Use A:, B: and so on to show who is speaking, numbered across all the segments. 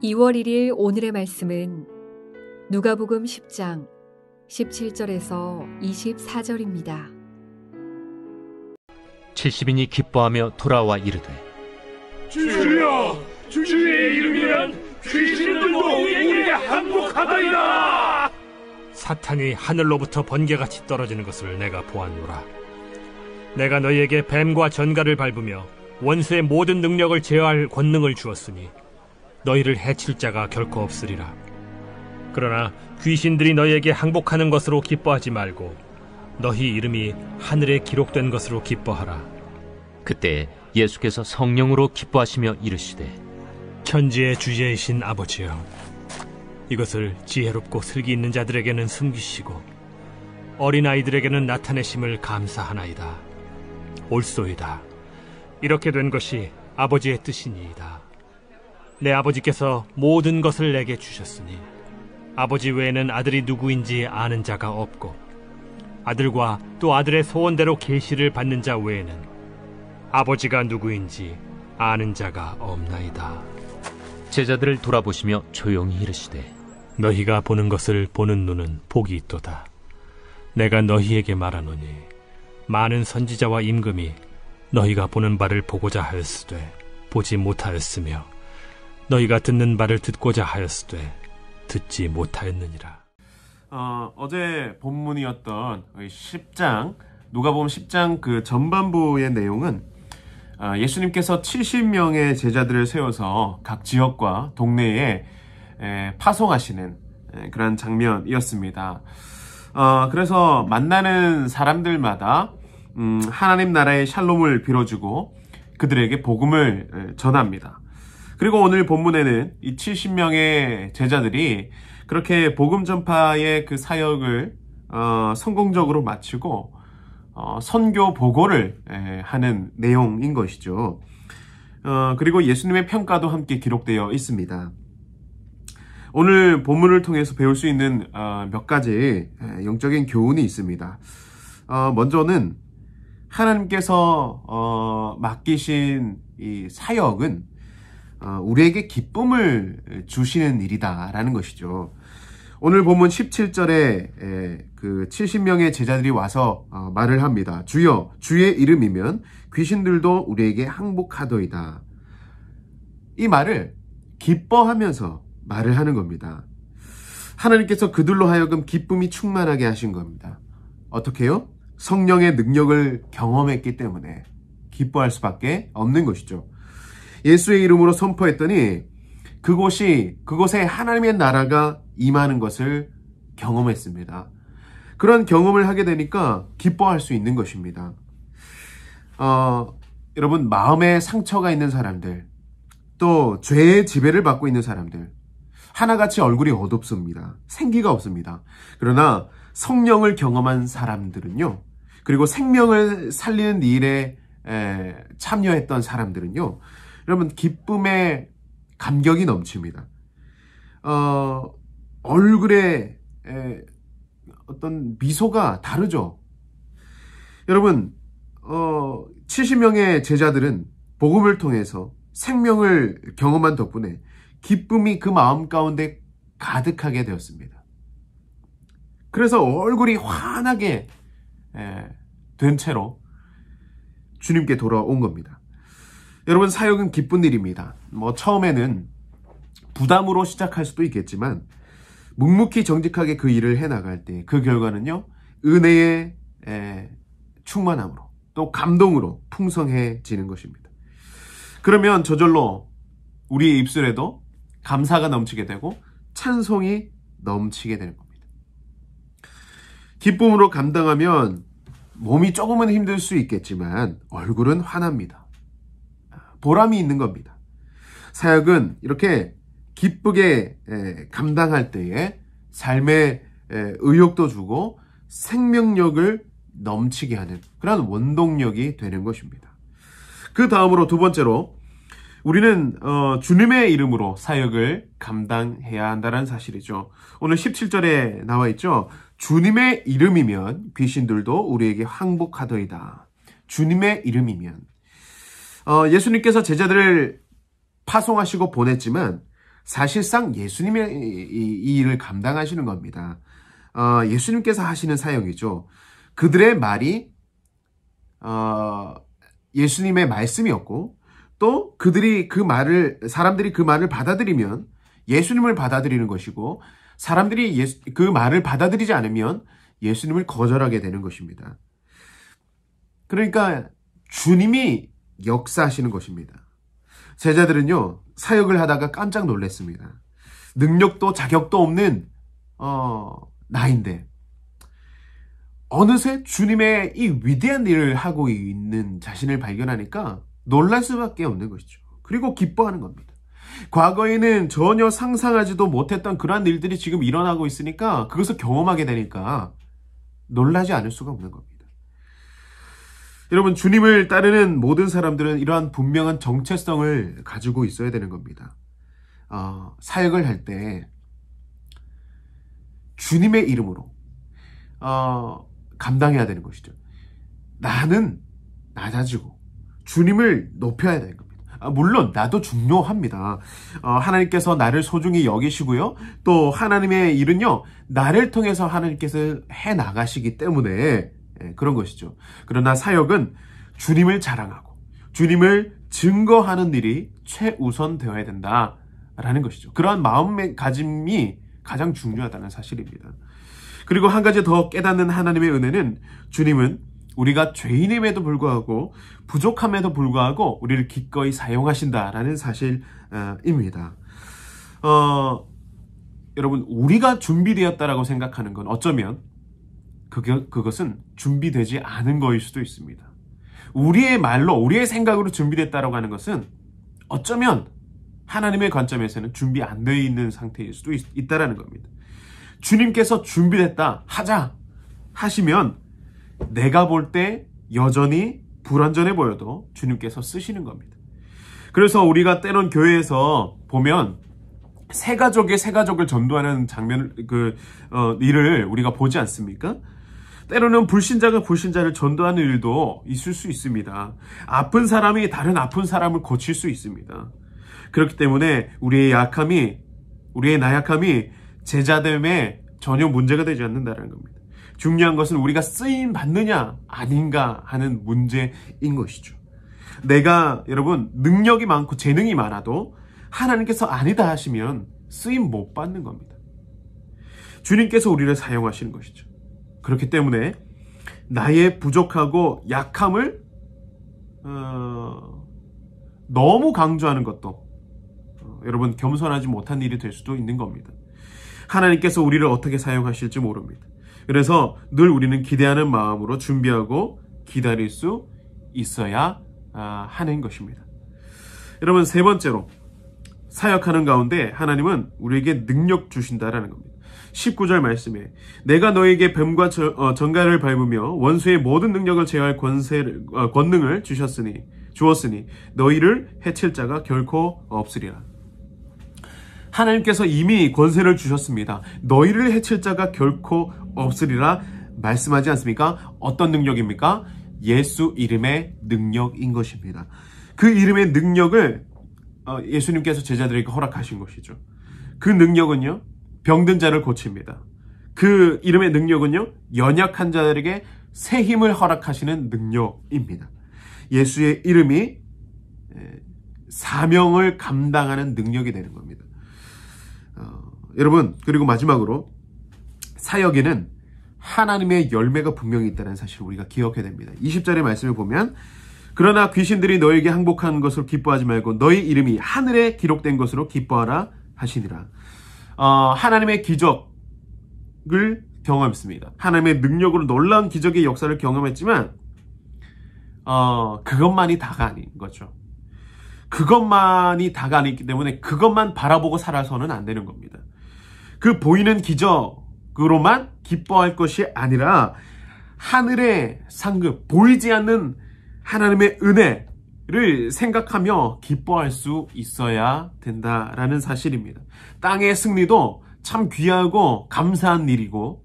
A: (2월 1일) 오늘의 말씀은 누가복음 10장 17절에서 24절입니다.
B: 70인이 기뻐하며 돌아와 이르되
C: 주여, 주의 이름이면 귀신들도 우리에게 항복하더이다.
D: 사탄이 하늘로부터 번개같이 떨어지는 것을 내가 보았노라. 내가 너희에게 뱀과 전갈을 밟으며 원수의 모든 능력을 제어할 권능을 주었으니 너희를 해칠 자가 결코 없으리라. 그러나 귀신들이 너희에게 항복하는 것으로 기뻐하지 말고 너희 이름이 하늘에 기록된 것으로 기뻐하라.
B: 그때 예수께서 성령으로 기뻐하시며 이르시되
D: 천지의 주제이신 아버지여, 이것을 지혜롭고 슬기 있는 자들에게는 숨기시고 어린아이들에게는 나타내심을 감사하나이다. 옳소이다. 이렇게 된 것이 아버지의 뜻이니이다. 내 아버지께서 모든 것을 내게 주셨으니 아버지 외에는 아들이 누구인지 아는 자가 없고 아들과 또 아들의 소원대로 계시를 받는 자 외에는 아버지가 누구인지 아는 자가 없나이다.
B: 제자들을 돌아보시며 조용히 이르시되
D: 너희가 보는 것을 보는 눈은 복이 있도다. 내가 너희에게 말하노니 많은 선지자와 임금이 너희가 보는 바를 보고자 하였으되 보지 못하였으며 너희가 듣는 바를 듣고자 하였으되 듣지 못하였느니라.
E: 어제 본문이었던 10장, 누가복음 10장 그 전반부의 내용은 예수님께서 70명의 제자들을 세워서 각 지역과 동네에 파송하시는 그런 장면이었습니다. 그래서 만나는 사람들마다 하나님 나라의 샬롬을 빌어주고 그들에게 복음을 전합니다. 그리고 오늘 본문에는 이 70명의 제자들이 그렇게 복음 전파의 그 사역을 성공적으로 마치고 선교 보고를 하는 내용인 것이죠. 그리고 예수님의 평가도 함께 기록되어 있습니다. 오늘 본문을 통해서 배울 수 있는 몇 가지 영적인 교훈이 있습니다. 먼저는 하나님께서 맡기신 이 사역은 우리에게 기쁨을 주시는 일이다라는 것이죠. 오늘 본문 17절에 그 70명의 제자들이 와서 말을 합니다. 주여, 주의 이름이면 귀신들도 우리에게 항복하더이다. 이 말을 기뻐하면서 말을 하는 겁니다. 하나님께서 그들로 하여금 기쁨이 충만하게 하신 겁니다. 어떻게요? 성령의 능력을 경험했기 때문에 기뻐할 수밖에 없는 것이죠. 예수의 이름으로 선포했더니 그곳에 하나님의 나라가 임하는 것을 경험했습니다. 그런 경험을 하게 되니까 기뻐할 수 있는 것입니다. 여러분, 마음에 상처가 있는 사람들, 또 죄의 지배를 받고 있는 사람들, 하나같이 얼굴이 어둡습니다. 생기가 없습니다. 그러나 성령을 경험한 사람들은요, 그리고 생명을 살리는 일에 참여했던 사람들은요, 여러분, 기쁨의 감격이 넘칩니다. 얼굴에 어떤 미소가 다르죠. 여러분, 70명의 제자들은 복음을 통해서 생명을 경험한 덕분에 기쁨이 그 마음 가운데 가득하게 되었습니다. 그래서 얼굴이 환하게 된 채로 주님께 돌아온 겁니다. 여러분, 사역은 기쁜 일입니다. 처음에는 부담으로 시작할 수도 있겠지만 묵묵히 정직하게 그 일을 해나갈 때 그 결과는요, 은혜의 충만함으로 또 감동으로 풍성해지는 것입니다. 그러면 저절로 우리의 입술에도 감사가 넘치게 되고 찬송이 넘치게 되는 겁니다. 기쁨으로 감당하면 몸이 조금은 힘들 수 있겠지만 얼굴은 환합니다. 보람이 있는 겁니다. 사역은 이렇게 기쁘게 감당할 때에 삶의 의욕도 주고 생명력을 넘치게 하는 그런 원동력이 되는 것입니다. 그 다음으로 두 번째로 우리는 주님의 이름으로 사역을 감당해야 한다는 사실이죠. 오늘 17절에 나와 있죠. 주님의 이름이면 귀신들도 우리에게 항복하더이다. 주님의 이름이면 예수님께서 제자들을 파송하시고 보냈지만 사실상 예수님의 이 일을 감당하시는 겁니다. 예수님께서 하시는 사역이죠. 그들의 말이 예수님의 말씀이었고 또 사람들이 그 말을 받아들이면 예수님을 받아들이는 것이고 사람들이 그 말을 받아들이지 않으면 예수님을 거절하게 되는 것입니다. 그러니까 주님이 역사하시는 것입니다. 제자들은요, 사역을 하다가 깜짝 놀랐습니다. 능력도 자격도 없는 나인데 어느새 주님의 이 위대한 일을 하고 있는 자신을 발견하니까 놀랄 수밖에 없는 것이죠. 그리고 기뻐하는 겁니다. 과거에는 전혀 상상하지도 못했던 그러한 일들이 지금 일어나고 있으니까 그것을 경험하게 되니까 놀라지 않을 수가 없는 겁니다. 여러분, 주님을 따르는 모든 사람들은 이러한 분명한 정체성을 가지고 있어야 되는 겁니다. 사역을 할 때 주님의 이름으로 감당해야 되는 것이죠. 나는 낮아지고 주님을 높여야 되는 겁니다. 물론 나도 중요합니다. 하나님께서 나를 소중히 여기시고요. 또 하나님의 일은요, 나를 통해서 하나님께서 해나가시기 때문에 그런 것이죠. 그러나 사역은 주님을 자랑하고 주님을 증거하는 일이 최우선 되어야 된다라는 것이죠. 그러한 마음가짐이 가장 중요하다는 사실입니다. 그리고 한 가지 더 깨닫는 하나님의 은혜는 주님은 우리가 죄인임에도 불구하고 부족함에도 불구하고 우리를 기꺼이 사용하신다라는 사실입니다. 여러분, 우리가 준비되었다라고 생각하는 건 어쩌면 그것은 준비되지 않은 거일 수도 있습니다. 우리의 말로, 우리의 생각으로 준비됐다라고 하는 것은 어쩌면 하나님의 관점에서는 준비 안 되어 있는 상태일 수도 있다라는 겁니다. 주님께서 준비됐다, 하자 하시면 내가 볼 때 여전히 불완전해 보여도 주님께서 쓰시는 겁니다. 그래서 우리가 때론 교회에서 보면 새 가족을 전도하는 일을 우리가 보지 않습니까? 때로는 불신자가 불신자를 전도하는 일도 있을 수 있습니다. 아픈 사람이 다른 아픈 사람을 고칠 수 있습니다. 그렇기 때문에 우리의 나약함이 제자됨에 전혀 문제가 되지 않는다는 겁니다. 중요한 것은 우리가 쓰임 받느냐 아닌가 하는 문제인 것이죠. 내가 여러분 능력이 많고 재능이 많아도 하나님께서 아니다 하시면 쓰임 못 받는 겁니다. 주님께서 우리를 사용하시는 것이죠. 그렇기 때문에 나의 부족하고 약함을 너무 강조하는 것도 여러분 겸손하지 못한 일이 될 수도 있는 겁니다. 하나님께서 우리를 어떻게 사용하실지 모릅니다. 그래서 늘 우리는 기대하는 마음으로 준비하고 기다릴 수 있어야 하는 것입니다. 여러분, 세 번째로 사역하는 가운데 하나님은 우리에게 능력 주신다라는 겁니다. 19절 말씀에 내가 너에게 뱀과 전갈을 밟으며 원수의 모든 능력을 제어할 권능을 주었으니 너희를 해칠 자가 결코 없으리라. 하나님께서 이미 권세를 주셨습니다. 너희를 해칠 자가 결코 없으리라 말씀하지 않습니까? 어떤 능력입니까? 예수 이름의 능력인 것입니다. 그 이름의 능력을 예수님께서 제자들에게 허락하신 것이죠. 그 능력은요, 병든 자를 고칩니다. 그 이름의 능력은요, 연약한 자들에게 새 힘을 허락하시는 능력입니다. 예수의 이름이 사명을 감당하는 능력이 되는 겁니다. 여러분, 그리고 마지막으로 사역에는 하나님의 열매가 분명히 있다는 사실을 우리가 기억해야 됩니다. 20절의 말씀을 보면 그러나 귀신들이 너에게 항복한 것으로 기뻐하지 말고 너희 이름이 하늘에 기록된 것으로 기뻐하라 하시니라. 하나님의 기적을 경험했습니다. 하나님의 능력으로 놀라운 기적의 역사를 경험했지만 그것만이 다가 아닌 거죠. 그것만이 다가 아니기 때문에 그것만 바라보고 살아서는 안 되는 겁니다. 그 보이는 기적, 능력으로만 기뻐할 것이 아니라 하늘의 상급, 보이지 않는 하나님의 은혜를 생각하며 기뻐할 수 있어야 된다라는 사실입니다. 땅의 승리도 참 귀하고 감사한 일이고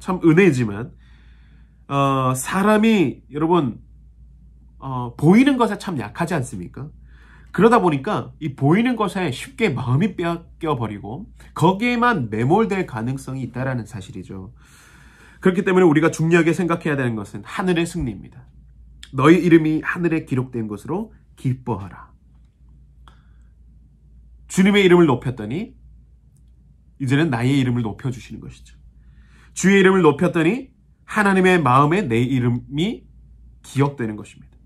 E: 참 은혜지만 사람이 여러분 보이는 것에 참 약하지 않습니까? 그러다 보니까 이 보이는 것에 쉽게 마음이 뺏겨버리고 거기에만 매몰될 가능성이 있다는 사실이죠. 그렇기 때문에 우리가 중요하게 생각해야 되는 것은 하늘의 승리입니다. 너희 이름이 하늘에 기록된 것으로 기뻐하라. 주님의 이름을 높였더니 이제는 나의 이름을 높여주시는 것이죠. 주의 이름을 높였더니 하나님의 마음에 내 이름이 기억되는 것입니다.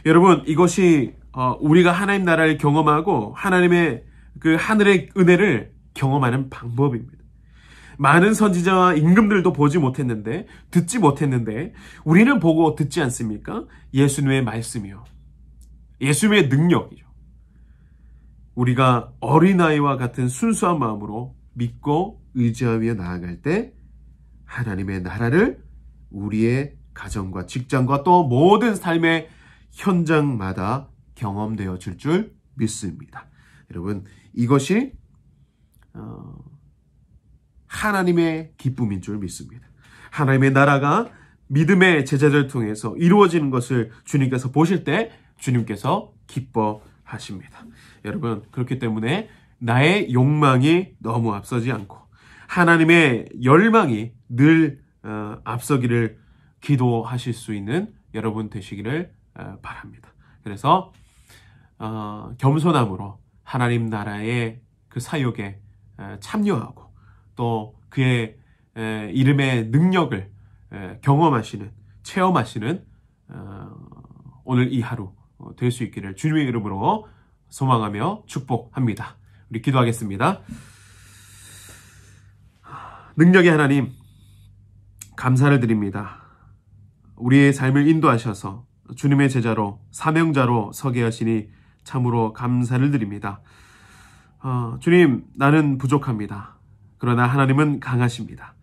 E: 여러분, 이것이 우리가 하나님 나라를 경험하고 하나님의 그 하늘의 은혜를 경험하는 방법입니다. 많은 선지자와 임금들도 보지 못했는데, 듣지 못했는데 우리는 보고 듣지 않습니까? 예수님의 말씀이요, 예수님의 능력이죠. 우리가 어린아이와 같은 순수한 마음으로 믿고 의지하며 나아갈 때 하나님의 나라를 우리의 가정과 직장과 또 모든 삶의 현장마다 경험되어질 줄 믿습니다. 여러분, 이것이 하나님의 기쁨인 줄 믿습니다. 하나님의 나라가 믿음의 제자들을 통해서 이루어지는 것을 주님께서 보실 때 주님께서 기뻐하십니다. 여러분, 그렇기 때문에 나의 욕망이 너무 앞서지 않고 하나님의 열망이 늘 앞서기를 기도하실 수 있는 여러분 되시기를 바랍니다. 그래서 겸손함으로 하나님 나라의 그 사역에 참여하고 또 그의 이름의 능력을 경험하시는, 체험하시는 오늘 이 하루 될 수 있기를 주님의 이름으로 소망하며 축복합니다. 우리 기도하겠습니다. 능력의 하나님, 감사를 드립니다. 우리의 삶을 인도하셔서 주님의 제자로, 사명자로 서게 하시니 참으로 감사를 드립니다. 주님, 나는 부족합니다. 그러나 하나님은 강하십니다.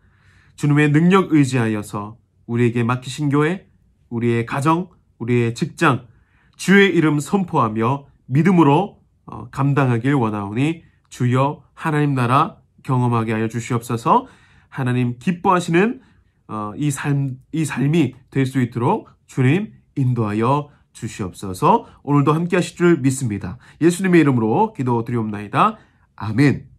E: 주님의 능력 의지하여서 우리에게 맡기신 교회, 우리의 가정, 우리의 직장, 주의 이름 선포하며 믿음으로 감당하길 원하오니 주여 하나님 나라 경험하게 하여 주시옵소서. 하나님 기뻐하시는 이 삶이 될 수 있도록 주님 인도하여 주시옵소서. 오늘도 함께 하실 줄 믿습니다. 예수님의 이름으로 기도드리옵나이다. 아멘.